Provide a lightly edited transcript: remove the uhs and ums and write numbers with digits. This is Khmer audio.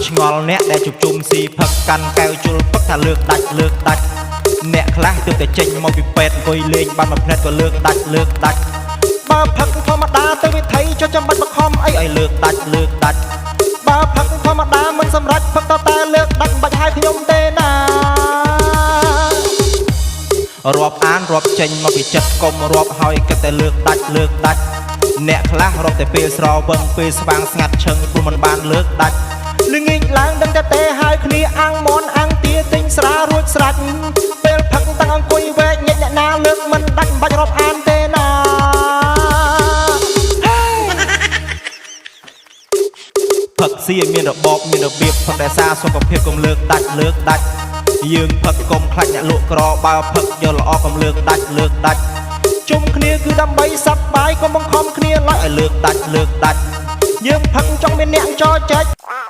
ឆ្ងល់អ្នកដែលជួបជុំស៊ីផឹកកាន់កែវជុលផឹកថាលើកដាច់អ្នកខ្លះទើបតែចេញមកពីពេទ្យអង្គុយលេងបានមួយផ្នែកក៏លើកដាច់បើផឹកធម្មតាទៅវិថីចុះចាំបាច់បខំអីឲ្យលើកដាច់បើផឹកធម្មតាមិនសម្រេចផឹកតតែលើកដាច់បាច់ឲ្យខ្ញុំទេណារាប់អានរាប់ចេញមកពីចិត្តកុំរាប់ហើយគិតតែលើកដាច់អ្នកខ្លះរាប់តែពេលស្រវឹងពេលស្វាងស្ងាត់ឈឹងព្រោះមិនបានលើកដាច់ល្ងាចឡើងដឹងតែទេហើយគ្នាអាំងមន់អាំងទាទិញស្រារួចស្រេចពេលផឹកតាំងអង្គុយវែកញិចអ្នកណាលើកមិនដាច់បាច់រាប់អានទេណាផឹកស៊ីឲ្យមានរបបមានរបៀបផឹកតែសារសុខភាពកុំលើកដាច់យើងផឹកកុំខ្លាចអ្នកលក់ក្របើផឹកយកល្អកុំលើកដាច់ជុំគ្នាគឺដើម្បីសប្បាយកុំបង្ខំគ្នាឡើយឲ្យលើកដាច់យើងផឹកចង់មានអ្នកចោចែក